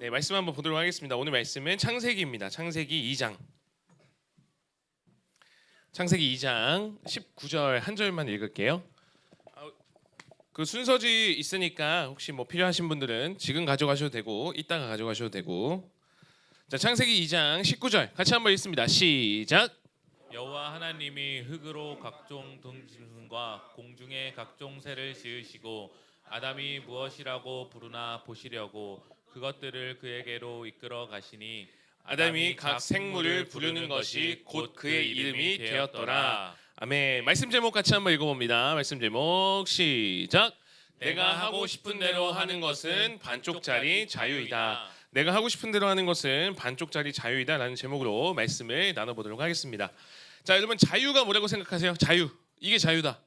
네, 말씀 한번 보도록 하겠습니다. 오늘 말씀은 창세기입니다. 창세기 2장. 창세기 2장 19절 한 절만 읽을게요. 그 순서지 있으니까 혹시 뭐 필요하신 분들은 지금 가져가셔도 되고 이따가 가져가셔도 되고. 자, 창세기 2장 19절 같이 한번 읽습니다. 시작. 여호와 하나님이 흙으로 각종 동물과 공중의 각종 새를 지으시고 아담이 무엇이라고 부르나 보시려고 그것들을 그에게로 이끌어 가시니 아담이 각 생물을 부르는 것이 곧 그의 이름이 되었더라. 아멘. 말씀 제목 같이 한번 읽어봅니다. 말씀 제목 시작. 내가 하고 싶은 대로 하는 것은 반쪽짜리 자유이다. 내가 하고 싶은 대로 하는 것은 반쪽짜리 자유이다라는 제목으로 말씀을 나눠보도록 하겠습니다. 자, 여러분 자유가 뭐라고 생각하세요? 자유. 이게 자유다.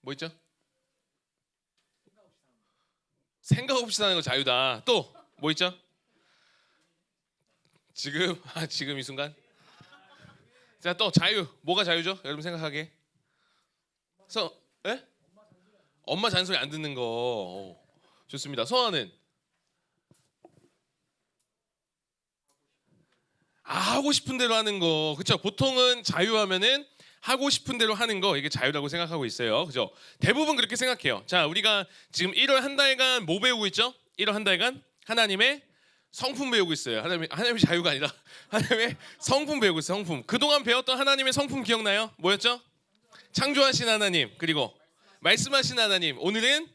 뭐 있죠? 생각 없이 사는 거 자유다. 또 뭐 있죠? 지금 이 순간. 자, 또 자유. 뭐가 자유죠? 여러분 생각하기에. 예? 엄마 잔소리 안 듣는 거. 좋습니다. 서아는 하고 싶은 대로 하는 거. 그렇죠? 보통은 자유하면은 하고 싶은 대로 하는 거, 이게 자유라고 생각하고 있어요. 그죠? 대부분 그렇게 생각해요. 자, 우리가 지금 1월 한 달간 뭐 배우고 있죠? 1월 한 달간 하나님의 성품 배우고 있어요. 하나님의 자유가 아니라 하나님의 성품 배우고 있어요. 성품. 그동안 배웠던 하나님의 성품 기억나요? 뭐였죠? 창조하신 하나님, 그리고 말씀하신 하나님. 오늘은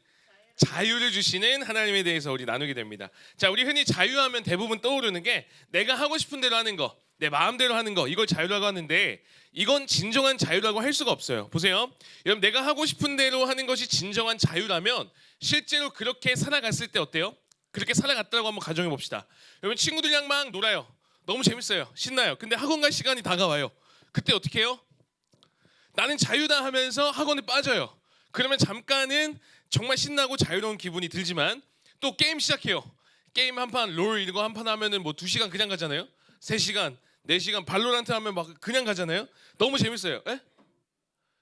자유를 주시는 하나님에 대해서 우리 나누게 됩니다. 자, 우리 흔히 자유하면 대부분 떠오르는 게 내가 하고 싶은 대로 하는 거, 내 마음대로 하는 거, 이걸 자유라고 하는데 이건 진정한 자유라고 할 수가 없어요. 보세요. 여러분, 내가 하고 싶은 대로 하는 것이 진정한 자유라면 실제로 그렇게 살아갔을 때 어때요? 그렇게 살아갔다고 한번 가정해 봅시다. 여러분, 친구들이랑 막 놀아요. 너무 재밌어요. 신나요. 근데 학원 갈 시간이 다가와요. 그때 어떻게 해요? 나는 자유다 하면서 학원에 빠져요. 그러면 잠깐은 정말 신나고 자유로운 기분이 들지만 또 게임 시작해요. 게임 한 판, 롤 이거 한 판 하면은 뭐 2시간 그냥 가잖아요. 3시간, 4시간 발로란트 하면 막 그냥 가잖아요. 너무 재밌어요. 에?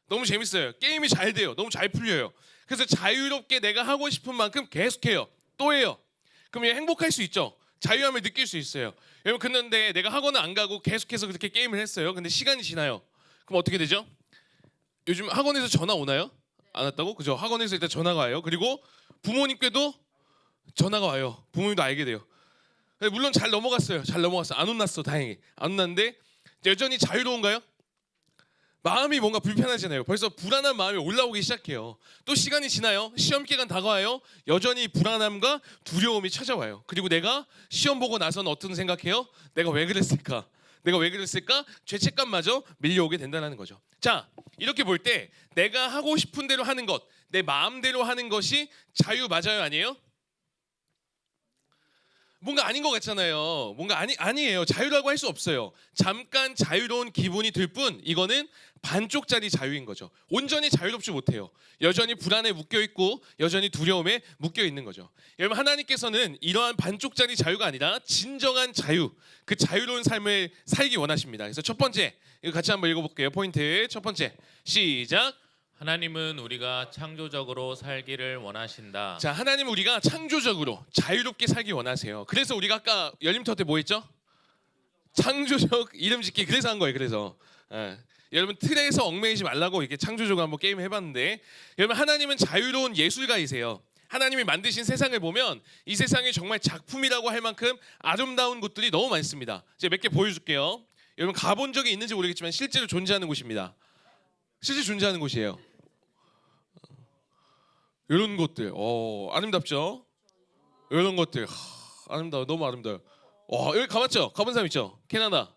너무 재밌어요. 게임이 잘 돼요. 너무 잘 풀려요. 그래서 자유롭게 내가 하고 싶은 만큼 계속해요. 또 해요. 그럼 행복할 수 있죠. 자유함을 느낄 수 있어요. 여러분, 그런데 내가 학원을 안 가고 계속해서 그렇게 게임을 했어요. 근데 시간이 지나요. 그럼 어떻게 되죠? 요즘 학원에서 전화 오나요? 안 왔다고? 그죠? 학원에서 일단 전화가 와요. 그리고 부모님께도 전화가 와요. 부모님도 알게 돼요. 물론 잘 넘어갔어요. 잘 넘어갔어. 안 혼났어. 다행히. 안 혼났는데 여전히 자유로운가요? 마음이 뭔가 불편하잖아요. 벌써 불안한 마음이 올라오기 시작해요. 또 시간이 지나요. 시험 기간 다가와요. 여전히 불안함과 두려움이 찾아와요. 그리고 내가 시험 보고 나서는 어떤 생각해요? 내가 왜 그랬을까? 내가 왜 그랬을까? 죄책감마저 밀려오게 된다는 거죠. 자, 이렇게 볼 때 내가 하고 싶은 대로 하는 것, 내 마음대로 하는 것이 자유 맞아요, 아니에요? 뭔가 아닌 것 같잖아요. 뭔가 아니에요. 자유라고 할 수 없어요. 잠깐 자유로운 기분이 들 뿐 이거는 반쪽짜리 자유인 거죠. 온전히 자유롭지 못해요. 여전히 불안에 묶여 있고 여전히 두려움에 묶여 있는 거죠. 여러분, 하나님께서는 이러한 반쪽짜리 자유가 아니라 진정한 자유, 그 자유로운 삶을 살기 원하십니다. 그래서 첫 번째, 이거 같이 한번 읽어볼게요. 포인트 첫 번째, 시작. 하나님은 우리가 창조적으로 살기를 원하신다. 자, 하나님은 우리가 창조적으로 자유롭게 살기 원하세요. 그래서 우리가 아까 열림터 때 뭐 했죠? 창조적 이름 짓기. 그래서 한 거예요. 그래서 여러분, 틀에서 얽매이지 말라고 이렇게 창조적으로 한번 게임 해봤는데, 여러분, 하나님은 자유로운 예술가이세요. 하나님이 만드신 세상을 보면 이 세상이 정말 작품이라고 할 만큼 아름다운 곳들이 너무 많습니다. 제가 몇 개 보여줄게요. 여러분, 가본 적이 있는지 모르겠지만 실제로 존재하는 곳입니다. 실제 존재하는 곳이에요. 이런 것들, 아름답죠? 이런 것들, 아름다워, 너무 아름다워요. 여기 가봤죠? 가본 사람 있죠? 캐나다.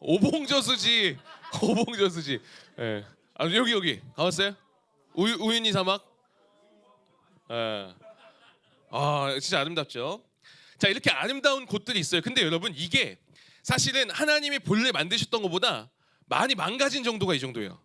오봉저수지, 오봉저수지. 예. 여기 가봤어요? 우유니 사막. 예. 진짜 아름답죠? 자, 이렇게 아름다운 곳들이 있어요. 근데 여러분, 이게 사실은 하나님이 본래 만드셨던 것보다 많이 망가진 정도가 이 정도예요.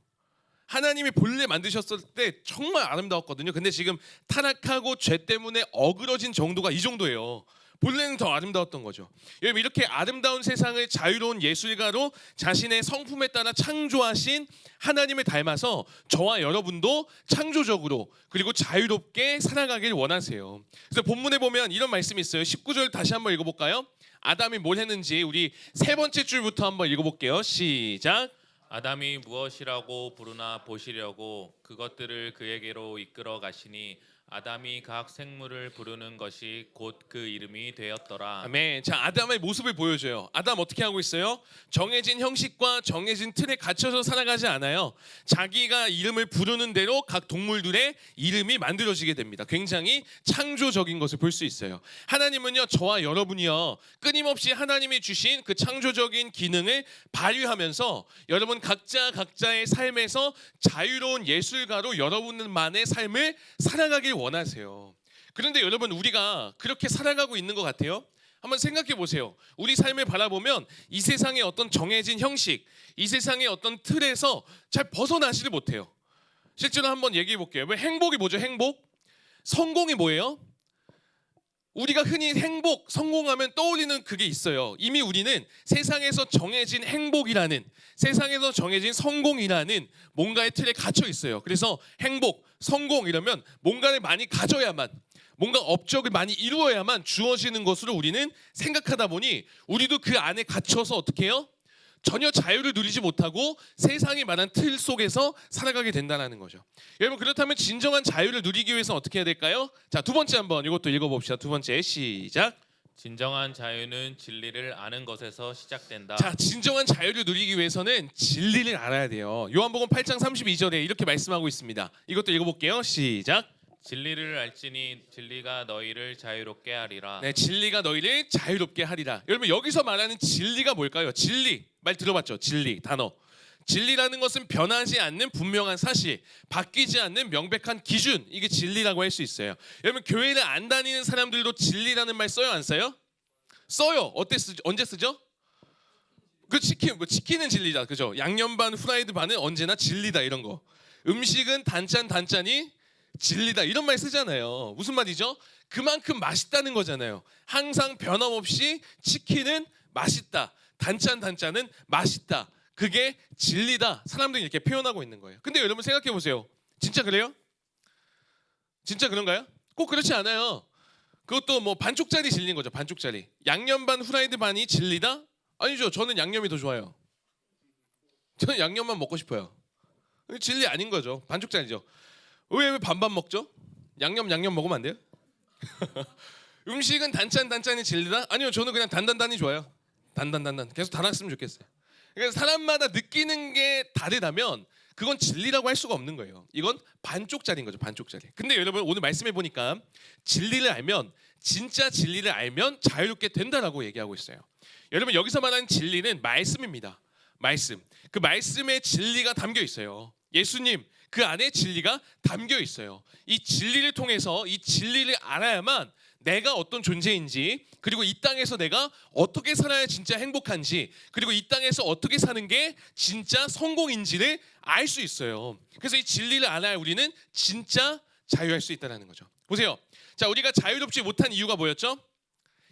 하나님이 본래 만드셨을 때 정말 아름다웠거든요. 근데 지금 타락하고 죄 때문에 어그러진 정도가 이 정도예요. 본래는 더 아름다웠던 거죠. 여러분 이렇게 아름다운 세상을 자유로운 예술가로 자신의 성품에 따라 창조하신 하나님을 닮아서 저와 여러분도 창조적으로 그리고 자유롭게 살아가길 원하세요. 그래서 본문에 보면 이런 말씀이 있어요. 19절 다시 한번 읽어볼까요? 아담이 뭘 했는지 우리 세 번째 줄부터 한번 읽어볼게요. 시작. 아담이 무엇이라고 부르나 보시려고 그것들을 그에게로 이끌어 가시니 아담이 각 생물을 부르는 것이 곧 그 이름이 되었더라. 아멘. 자, 아담의 모습을 보여줘요. 아담 어떻게 하고 있어요? 정해진 형식과 정해진 틀에 갇혀서 살아가지 않아요. 자기가 이름을 부르는 대로 각 동물들의 이름이 만들어지게 됩니다. 굉장히 창조적인 것을 볼 수 있어요. 하나님은요, 저와 여러분이요, 끊임없이 하나님이 주신 그 창조적인 기능을 발휘하면서 여러분 각자의 삶에서 자유로운 예술가로 여러분만의 삶을 살아가길 원하세요. 그런데 여러분 우리가 그렇게 살아가고 있는 것 같아요? 한번 생각해 보세요. 우리 삶을 바라보면 이 세상의 어떤 정해진 형식, 이 세상의 어떤 틀에서 잘 벗어나지를 못해요. 실제로 한번 얘기해 볼게요. 행복이 뭐죠? 행복? 성공이 뭐예요? 우리가 흔히 행복, 성공하면 떠올리는 그게 있어요. 이미 우리는 세상에서 정해진 행복이라는, 세상에서 정해진 성공이라는 뭔가의 틀에 갇혀 있어요. 그래서 행복, 성공 이러면 뭔가를 많이 가져야만, 뭔가 업적을 많이 이루어야만 주어지는 것으로 우리는 생각하다 보니 우리도 그 안에 갇혀서 어떻게 해요? 전혀 자유를 누리지 못하고 세상이 말한 틀 속에서 살아가게 된다는 거죠. 여러분 그렇다면 진정한 자유를 누리기 위해서 어떻게 해야 될까요? 자, 두 번째 한번 이것도 읽어봅시다. 두 번째 시작. 진정한 자유는 진리를 아는 것에서 시작된다. 자, 진정한 자유를 누리기 위해서는 진리를 알아야 돼요. 요한복음 8장 32절에 이렇게 말씀하고 있습니다. 이것도 읽어볼게요. 시작. 진리를 알지니 진리가 너희를 자유롭게 하리라. 네, 진리가 너희를 자유롭게 하리라. 여러분 여기서 말하는 진리가 뭘까요? 진리. 말 들어봤죠? 진리 단어. 진리라는 것은 변하지 않는 분명한 사실, 바뀌지 않는 명백한 기준, 이게 진리라고 할 수 있어요. 여러분 교회를 안 다니는 사람들도 진리라는 말 써요, 안 써요? 써요. 언제 쓰죠? 그 치킨은 진리다, 그죠? 양념 반, 후라이드 반은 언제나 진리다 이런 거. 음식은 단짠이 진리다 이런 말 쓰잖아요. 무슨 말이죠? 그만큼 맛있다는 거잖아요. 항상 변함없이 치킨은 맛있다. 단짠은 맛있다. 그게 진리다. 사람들이 이렇게 표현하고 있는 거예요. 근데 여러분 생각해 보세요. 진짜 그래요? 진짜 그런가요? 꼭 그렇지 않아요. 그것도 뭐 반쪽짜리 진리인 거죠. 반쪽짜리. 양념 반 후라이드 반이 진리다? 아니죠. 저는 양념이 더 좋아요. 저는 양념만 먹고 싶어요. 진리 아닌 거죠. 반쪽짜리죠. 왜 반반 먹죠? 양념 먹으면 안 돼요? 음식은 단짠이 진리다? 아니요, 저는 그냥 단단단이 좋아요. 단단 계속 달았으면 좋겠어요. 그러니까 사람마다 느끼는 게 다르다면 그건 진리라고 할 수가 없는 거예요. 이건 반쪽짜리인 거죠. 반쪽짜리. 근데 여러분 오늘 말씀해 보니까 진리를 알면, 진짜 진리를 알면 자유롭게 된다라고 얘기하고 있어요. 여러분 여기서 말하는 진리는 말씀입니다. 말씀. 그 말씀에 진리가 담겨 있어요. 예수님 그 안에 진리가 담겨 있어요. 이 진리를 통해서 이 진리를 알아야만 내가 어떤 존재인지, 그리고 이 땅에서 내가 어떻게 살아야 진짜 행복한지, 그리고 이 땅에서 어떻게 사는 게 진짜 성공인지를 알 수 있어요. 그래서 이 진리를 알아야 우리는 진짜 자유할 수 있다는 거죠. 보세요. 자, 우리가 자유롭지 못한 이유가 뭐였죠?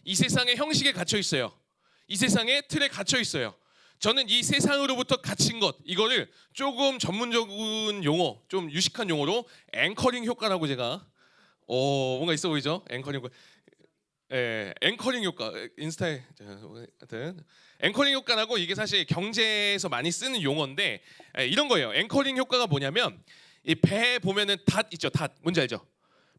이 세상의 형식에 갇혀 있어요. 이 세상의 틀에 갇혀 있어요. 저는 이 세상으로부터 갇힌 것, 이거를 조금 전문적인 용어, 좀 유식한 용어로 앵커링 효과라고 제가 뭔가 있어 보이죠? 앵커링 효과. 앵커링 효과. 인스타에 하여튼 앵커링 효과라고, 이게 사실 경제에서 많이 쓰는 용어인데 이런 거예요. 앵커링 효과가 뭐냐면 이 배 보면은 닷 있죠. 닷. 뭔지 알죠?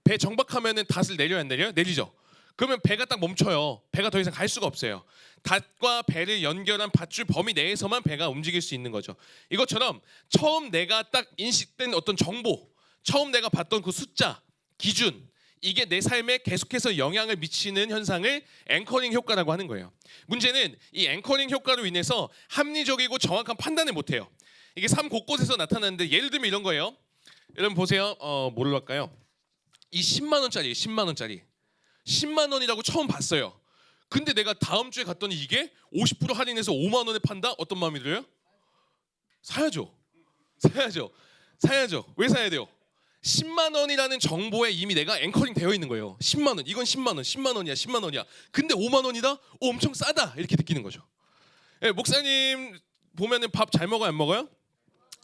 배 정박하면은 닷을 내려요, 안 내려요? 내리죠. 그러면 배가 딱 멈춰요. 배가 더 이상 갈 수가 없어요. 닷과 배를 연결한 밧줄 범위 내에서만 배가 움직일 수 있는 거죠. 이것처럼 처음 내가 딱 인식된 어떤 정보, 처음 내가 봤던 그 숫자, 기준, 이게 내 삶에 계속해서 영향을 미치는 현상을 앵커링 효과라고 하는 거예요. 문제는 이 앵커링 효과로 인해서 합리적이고 정확한 판단을 못해요. 이게 삶 곳곳에서 나타나는데 예를 들면 이런 거예요. 여러분 보세요. 뭘로 할까요? 이 10만 원짜리, 10만 원짜리. 10만 원이라고 처음 봤어요. 근데 내가 다음 주에 갔더니 이게 50% 할인해서 5만 원에 판다? 어떤 마음이 들어요? 사야죠. 왜 사야 돼요? 10만 원이라는 정보에 이미 내가 앵커링 되어 있는 거예요. 10만 원, 이건 10만 원, 10만 원이야, 10만 원이야. 근데 5만 원이다? 엄청 싸다 이렇게 느끼는 거죠. 예, 목사님 보면은 밥 잘 먹어요, 안 먹어요?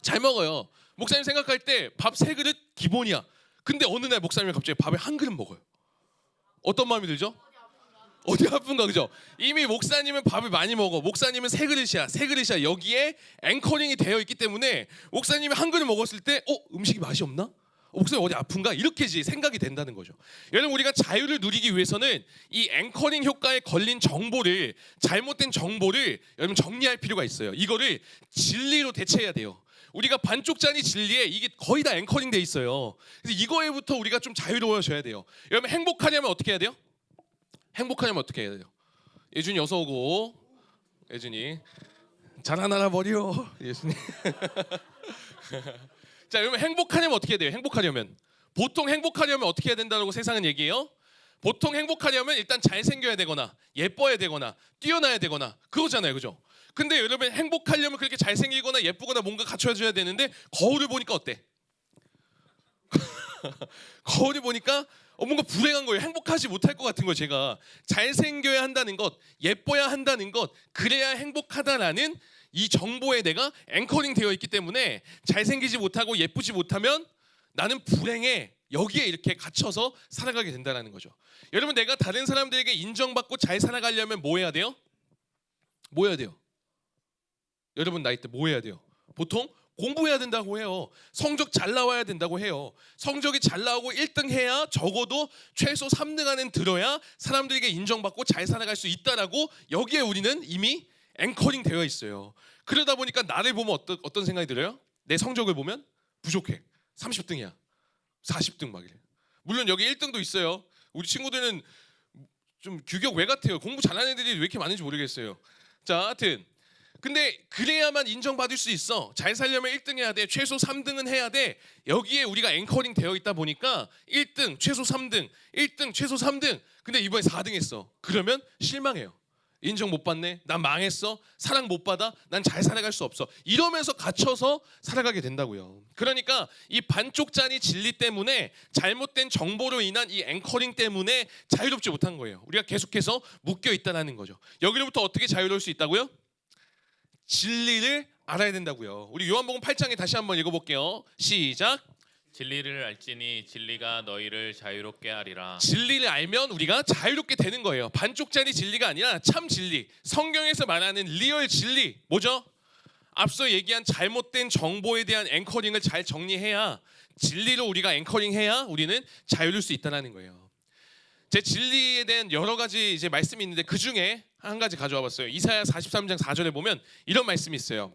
잘 먹어요. 목사님 생각할 때 밥 3그릇 기본이야. 근데 어느 날 목사님이 갑자기 밥을 1그릇 먹어요. 어떤 마음이 들죠? 어디 아픈가, 그죠? 이미 목사님은 밥을 많이 먹어. 목사님은 3그릇이야. 여기에 앵커링이 되어 있기 때문에 목사님이 1그릇 먹었을 때 음식이 맛이 없나? 목사님 어디 아픈가? 이렇게 생각이 된다는 거죠. 여러분, 우리가 자유를 누리기 위해서는 이 앵커링 효과에 걸린 정보를, 잘못된 정보를 여러분 정리할 필요가 있어요. 이거를 진리로 대체해야 돼요. 우리가 반쪽짜리 진리에 이게 거의 다 앵커링 돼 있어요. 그래서 이거에부터 우리가 좀 자유로워져야 돼요. 여러분, 행복하려면 어떻게 해야 돼요? 행복하려면 어떻게 해야 돼요? 예준이 어서 오고. 예준이 자라나라 버려. 예준이. 자, 여러분, 행복하려면 어떻게 해야 돼요? 행복하려면 보통 행복하려면 어떻게 해야 된다고 세상은 얘기해요? 보통 행복하려면 일단 잘생겨야 되거나 예뻐야 되거나 뛰어나야 되거나 그거잖아요, 그죠? 근데 여러분, 행복하려면 그렇게 잘생기거나 예쁘거나 뭔가 갖춰줘야 되는데 거울을 보니까 어때? 거울을 보니까 뭔가 불행한 거예요. 행복하지 못할 것 같은 거예요. 제가 잘생겨야 한다는 것, 예뻐야 한다는 것, 그래야 행복하다라는 이 정보에 내가 앵커링 되어 있기 때문에 잘생기지 못하고 예쁘지 못하면 나는 불행해. 여기에 이렇게 갇혀서 살아가게 된다는 거죠. 여러분, 내가 다른 사람들에게 인정받고 잘 살아가려면 뭐 해야 돼요? 뭐 해야 돼요? 여러분 나이 때 뭐 해야 돼요? 보통 공부해야 된다고 해요. 성적 잘 나와야 된다고 해요. 성적이 잘 나오고 1등 해야 적어도 최소 3등 안에 들어야 사람들에게 인정받고 잘 살아갈 수 있다라고 여기에 우리는 이미 앵커링 되어 있어요. 그러다 보니까 나를 보면 어떤 생각이 들어요? 내 성적을 보면 부족해. 30등이야. 40등 막 이래. 물론 여기 1등도 있어요. 우리 친구들은 좀 규격 외 같아요. 공부 잘하는 애들이 왜 이렇게 많은지 모르겠어요. 자, 하여튼 근데 그래야만 인정받을 수 있어. 잘 살려면 1등 해야 돼. 최소 3등은 해야 돼. 여기에 우리가 앵커링 되어 있다 보니까 1등, 최소 3등, 1등, 최소 3등. 근데 이번에 4등 했어. 그러면 실망해요. 인정 못 받네. 난 망했어. 사랑 못 받아. 난 잘 살아갈 수 없어. 이러면서 갇혀서 살아가게 된다고요. 그러니까 이 반쪽짜리 진리 때문에, 잘못된 정보로 인한 이 앵커링 때문에 자유롭지 못한 거예요. 우리가 계속해서 묶여 있다는 거죠. 여기로부터 어떻게 자유로울 수 있다고요? 진리를 알아야 된다고요. 우리 요한복음 8장에 다시 한번 읽어볼게요. 시작. 진리를 알지니 진리가 너희를 자유롭게 하리라. 진리를 알면 우리가 자유롭게 되는 거예요. 반쪽짜리 진리가 아니라 참 진리. 성경에서 말하는 리얼 진리. 뭐죠? 앞서 얘기한 잘못된 정보에 대한 앵커링을 잘 정리해야, 진리로 우리가 앵커링해야 우리는 자유로울 수 있다는 거예요. 제 진리에 대한 여러 가지 이제 말씀이 있는데 그 중에 한 가지 가져와 봤어요. 이사야 43장 4절에 보면 이런 말씀이 있어요.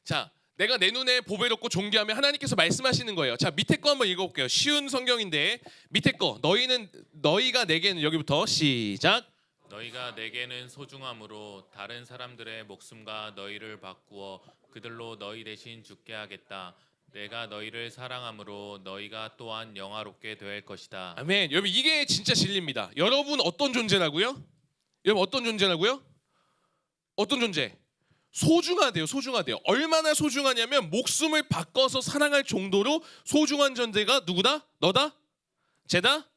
자, 내가 내 눈에 보배롭고 존귀하면 하나님께서 말씀하시는 거예요. 자, 밑에 거 한번 읽어볼게요. 쉬운 성경인데 밑에 거, 너희가 내게는, 여기부터 시작. 너희가 내게는 소중함으로 다른 사람들의 목숨과 너희를 바꾸어 그들로 너희 대신 죽게 하겠다. 내가 너희를 사랑함으로 너희가 또한 영화롭게 될 것이다. 아멘. 여러분, 이게 진짜 진리입니다. 여러분 어떤 존재라고요? 여러분 어떤 존재라고요? 어떤 존재? 소중하대요. 소중하대요. 얼마나 소중하냐면 목숨을 바꿔서 사랑할 정도로 소중한 존재가 누구다? 너다? 쟤다?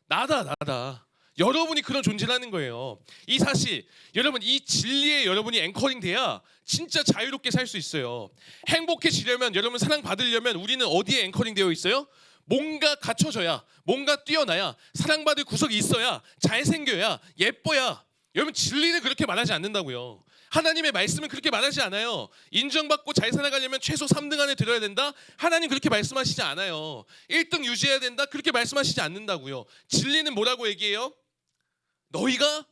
나다. 여러분이 그런 존재라는 거예요. 이 사실, 여러분, 이 진리에 여러분이 앵커링 돼야 진짜 자유롭게 살 수 있어요. 행복해지려면, 여러분 사랑받으려면 우리는 어디에 앵커링 되어 있어요? 뭔가 갖춰져야, 뭔가 뛰어나야, 사랑받을 구석이 있어야, 잘생겨야, 예뻐야. 여러분, 진리는 그렇게 말하지 않는다고요. 하나님의 말씀은 그렇게 말하지 않아요. 인정받고 잘 살아가려면 최소 3등 안에 들어야 된다. 하나님 그렇게 말씀하시지 않아요. 1등 유지해야 된다. 그렇게 말씀하시지 않는다고요. 진리는 뭐라고 얘기해요? 너희가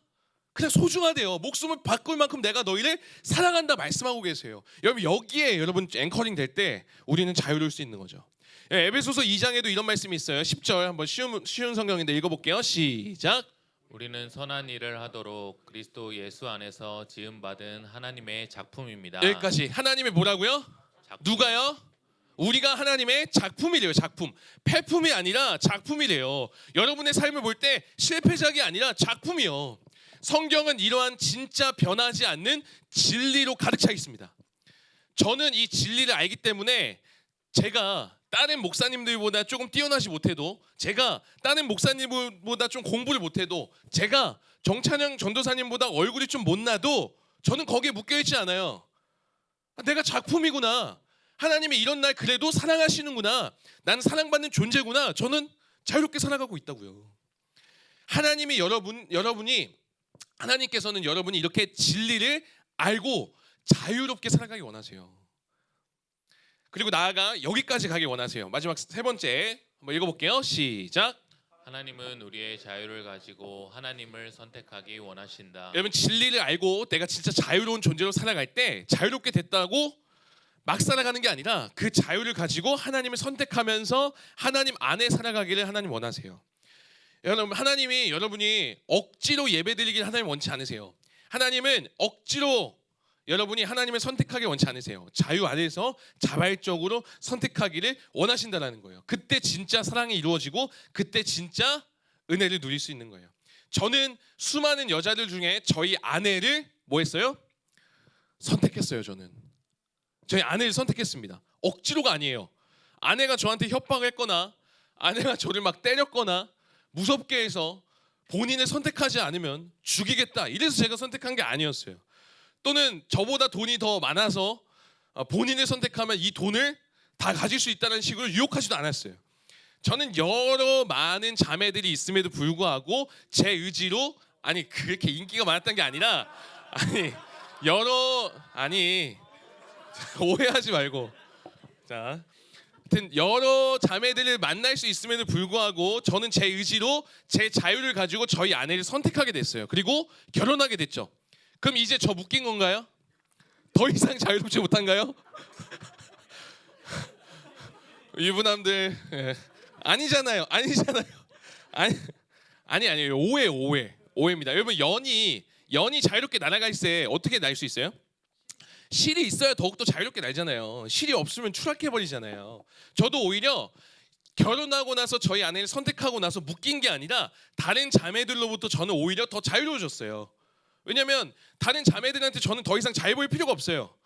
그냥 소중하대요. 목숨을 바꿀 만큼 내가 너희를 사랑한다 말씀하고 계세요. 여러분, 여기에 여러분 앵커링 될 때 우리는 자유로울 수 있는 거죠. 에베소서 2장에도 이런 말씀이 있어요. 10절 한번 쉬운 성경인데 읽어볼게요. 시작. 우리는 선한 일을 하도록 그리스도 예수 안에서 지음받은 하나님의 작품입니다. 여기까지. 하나님의 뭐라고요? 누가요? 우리가 하나님의 작품이래요. 작품. 폐품이 아니라 작품이래요. 여러분의 삶을 볼 때 실패작이 아니라 작품이요. 성경은 이러한 진짜 변하지 않는 진리로 가득 차 있습니다. 저는 이 진리를 알기 때문에 제가 다른 목사님들보다 조금 뛰어나지 못해도, 제가 다른 목사님보다 좀 공부를 못해도, 제가 정찬영 전도사님보다 얼굴이 좀 못나도 저는 거기에 묶여있지 않아요. 내가 작품이구나. 하나님이 이런 날 그래도 사랑하시는구나. 나는 사랑받는 존재구나. 저는 자유롭게 살아가고 있다고요. 하나님께서는 여러분이 이렇게 진리를 알고 자유롭게 살아가기 원하세요. 그리고 나아가 여기까지 가길 원하세요. 마지막 세 번째 한번 읽어볼게요. 시작. 하나님은 우리의 자유를 가지고 하나님을 선택하기 원하신다. 여러분, 진리를 알고 내가 진짜 자유로운 존재로 살아갈 때 자유롭게 됐다고 막 살아가는 게 아니라 그 자유를 가지고 하나님을 선택하면서 하나님 안에 살아가기를 하나님 원하세요. 여러분, 하나님이 여러분이 억지로 예배드리기를 하나님 원치 않으세요. 하나님은 억지로 여러분이 하나님을 선택하기 원치 않으세요. 자유 안에서 자발적으로 선택하기를 원하신다는 거예요. 그때 진짜 사랑이 이루어지고 그때 진짜 은혜를 누릴 수 있는 거예요. 저는 수많은 여자들 중에 저희 아내를 뭐 했어요? 선택했어요. 저희 아내를 선택했습니다. 억지로가 아니에요. 아내가 저한테 협박을 했거나 아내가 저를 막 때렸거나 무섭게 해서 본인을 선택하지 않으면 죽이겠다 이래서 제가 선택한 게 아니었어요. 또는 저보다 돈이 더 많아서 본인을 선택하면 이 돈을 다 가질 수 있다는 식으로 유혹하지도 않았어요. 저는 여러 많은 자매들이 있음에도 불구하고 제 의지로, 아니 그렇게 인기가 많았던 게 아니라, 오해하지 말고, 자, 하여튼 여러 자매들을 만날 수 있음에도 불구하고 저는 제 의지로 제 자유를 가지고 저희 아내를 선택하게 됐어요. 그리고 결혼하게 됐죠. 그럼 이제 저 묶인 건가요? 더 이상 자유롭지 못한가요? 유부남들, 아니잖아요. 아니에요. 오해입니다. 여러분, 연이 자유롭게 날아갈 때 어떻게 날 수 있어요? 실이 있어야 더욱더 자유롭게 날잖아요. 실이 없으면 추락해버리잖아요. 저도 오히려 결혼하고 나서 저희 아내를 선택하고 나서 묶인 게 아니라 다른 자매들로부터 저는 오히려 더 자유로워졌어요. 왜냐하면 다른 자매들한테 저는 더 이상 잘 보일 필요가 없어요.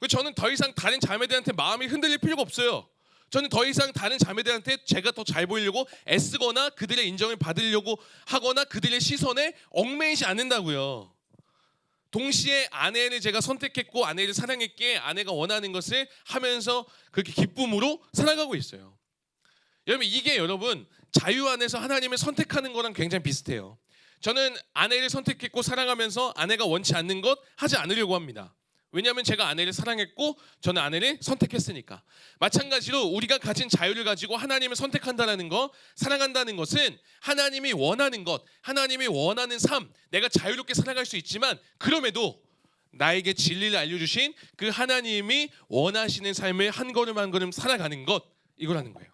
저는 더 이상 다른 자매들한테 마음이 흔들릴 필요가 없어요. 저는 더 이상 다른 자매들한테 제가 더 잘 보이려고 애쓰거나 그들의 인정을 받으려고 하거나 그들의 시선에 얽매이지 않는다고요. 동시에 아내를 제가 선택했고 아내를 사랑했기에 아내가 원하는 것을 하면서 그렇게 기쁨으로 살아가고 있어요. 여러분, 이게 여러분 자유 안에서 하나님을 선택하는 거랑 굉장히 비슷해요. 저는 아내를 선택했고 사랑하면서 아내가 원치 않는 것 하지 않으려고 합니다. 왜냐하면 제가 아내를 사랑했고 저는 아내를 선택했으니까. 마찬가지로 우리가 가진 자유를 가지고 하나님을 선택한다는 것, 사랑한다는 것은 하나님이 원하는 것, 하나님이 원하는 삶, 내가 자유롭게 살아갈 수 있지만 그럼에도 나에게 진리를 알려주신 그 하나님이 원하시는 삶을 한 걸음 한 걸음 살아가는 것, 이거라는 거예요.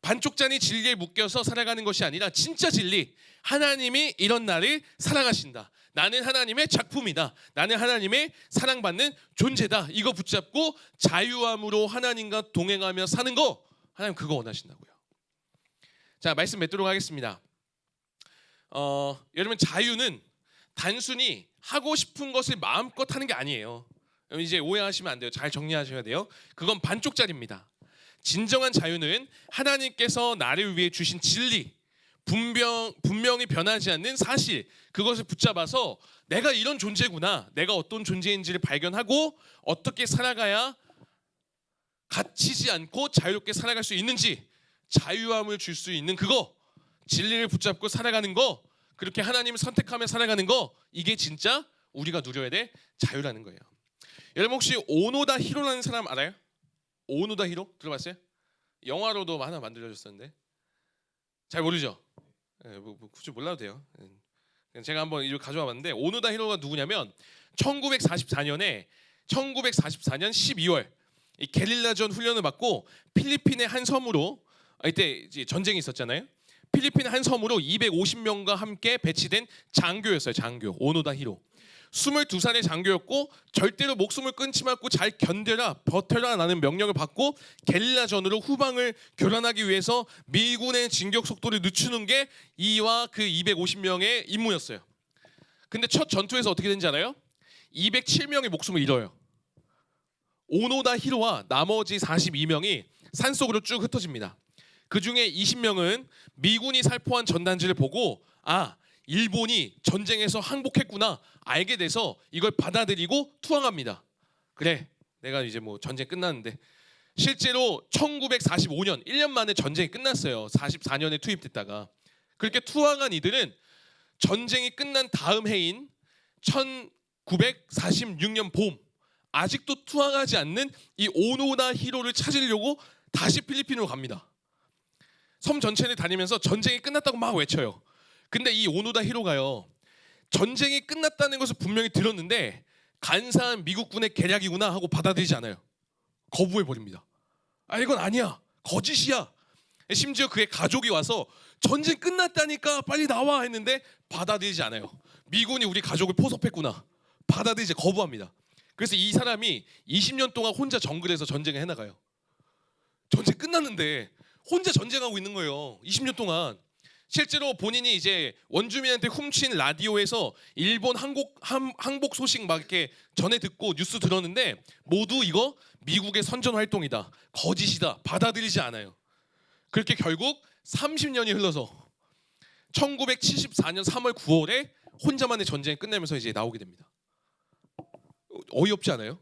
반쪽짜리 진리에 묶여서 살아가는 것이 아니라 진짜 진리, 하나님이 이런 나를 사랑하신다. 나는 하나님의 작품이다. 나는 하나님의 사랑받는 존재다. 이거 붙잡고 자유함으로 하나님과 동행하며 사는 거, 하나님 그거 원하신다고요. 자, 말씀 맺도록 하겠습니다. 여러분, 자유는 단순히 하고 싶은 것을 마음껏 하는 게 아니에요. 이제 오해하시면 안 돼요. 잘 정리하셔야 돼요. 그건 반쪽짜리입니다. 진정한 자유는 하나님께서 나를 위해 주신 진리, 분명히 변하지 않는 사실, 그것을 붙잡아서 내가 이런 존재구나, 내가 어떤 존재인지를 발견하고 어떻게 살아가야 갇히지 않고 자유롭게 살아갈 수 있는지 자유함을 줄 수 있는 그거, 진리를 붙잡고 살아가는 거, 그렇게 하나님을 선택하며 살아가는 거, 이게 진짜 우리가 누려야 될 자유라는 거예요. 여러분, 혹시 오노다 히로라는 사람 알아요? 오노다 히로 들어봤어요? 영화로도 하나 만들어졌었는데 잘 모르죠? 굳이 몰라도 돼요. 제가 한번 이걸 가져와 봤는데, 오노다 히로가 누구냐면 1944년 12월 이 게릴라전 훈련을 받고 필리핀의 한 섬으로, 이때 이제 전쟁이 있었잖아요. 필리핀의 한 섬으로 250명과 함께 배치된 장교였어요. 장교 오노다 히로. 22살의 장교였고 절대로 목숨을 끊지 말고 잘 버텨라 라는 명령을 받고 게릴라전으로 후방을 교란하기 위해서 미군의 진격 속도를 늦추는 게 이와 그 250명의 임무였어요. 근데 첫 전투에서 어떻게 된지 알아요? 207명의 목숨을 잃어요. 오노다 히로와 나머지 42명이 산속으로 쭉 흩어집니다. 그 중에 20명은 미군이 살포한 전단지를 보고 아, 일본이 전쟁에서 항복했구나 알게 돼서 이걸 받아들이고 투항합니다. 그래, 내가 이제 뭐 전쟁 끝났는데. 실제로 1945년 1년 만에 전쟁이 끝났어요. 44년에 투입됐다가. 그렇게 투항한 이들은 전쟁이 끝난 다음 해인 1946년 봄 아직도 투항하지 않는 이 오노다 히로를 찾으려고 다시 필리핀으로 갑니다. 섬 전체를 다니면서 전쟁이 끝났다고 막 외쳐요. 근데 이 오노다 히로가요, 전쟁이 끝났다는 것을 분명히 들었는데 간사한 미국군의 계략이구나 하고 받아들이지 않아요. 거부해버립니다. 아, 이건 아니야, 거짓이야. 심지어 그의 가족이 와서 전쟁 끝났다니까 빨리 나와 했는데 받아들이지 않아요. 미군이 우리 가족을 포섭했구나, 받아들이지, 거부합니다. 그래서 이 사람이 20년 동안 혼자 정글에서 전쟁을 해나가요. 전쟁 끝났는데 혼자 전쟁하고 있는 거예요. 20년 동안. 실제로 본인이 이제 원주민한테 훔친 라디오에서 일본 항복 소식 막 이렇게 전해 듣고 뉴스 들었는데 모두 이거 미국의 선전 활동이다, 거짓이다, 받아들이지 않아요. 그렇게 결국 30년이 흘러서 1974년 3월 9월에 혼자만의 전쟁이 끝나면서 이제 나오게 됩니다. 어이없지 않아요?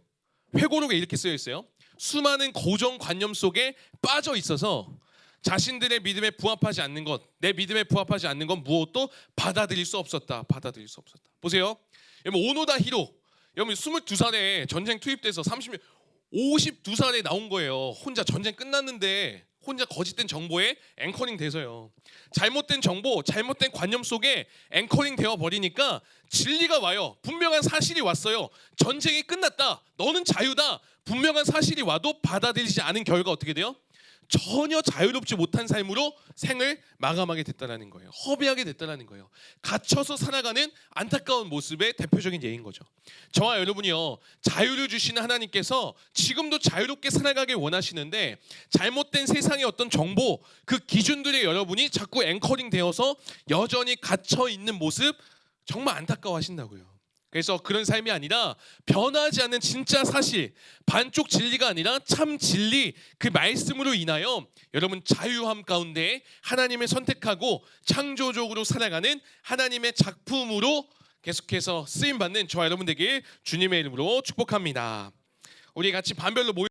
회고록에 이렇게 쓰여 있어요. 수많은 고정관념 속에 빠져 있어서 자신들의 믿음에 부합하지 않는 것, 내 믿음에 부합하지 않는 건 무엇도 받아들일 수 없었다. 받아들일 수 없었다. 보세요. 여러분 오노다 히로, 여러분 22살에 전쟁 투입돼서 30년, 52살에 나온 거예요. 혼자 전쟁 끝났는데 혼자 거짓된 정보에 앵커링 돼서요. 잘못된 정보, 잘못된 관념 속에 앵커링 되어 버리니까 진리가 와요. 분명한 사실이 왔어요. 전쟁이 끝났다, 너는 자유다, 분명한 사실이 와도 받아들이지 않은 결과 어떻게 돼요? 전혀 자유롭지 못한 삶으로 생을 마감하게 됐다는 거예요. 허비하게 됐다는 거예요. 갇혀서 살아가는 안타까운 모습의 대표적인 예인 거죠. 저와 여러분이요, 자유를 주시는 하나님께서 지금도 자유롭게 살아가길 원하시는데 잘못된 세상의 어떤 정보, 그 기준들에 여러분이 자꾸 앵커링 되어서 여전히 갇혀 있는 모습 정말 안타까워하신다고요. 그래서 그런 삶이 아니라 변하지 않는 진짜 사실, 반쪽 진리가 아니라 참 진리, 그 말씀으로 인하여 여러분 자유함 가운데 하나님을 선택하고 창조적으로 살아가는 하나님의 작품으로 계속해서 쓰임받는 저와 여러분 되길 주님의 이름으로 축복합니다. 우리 같이 반별로 모여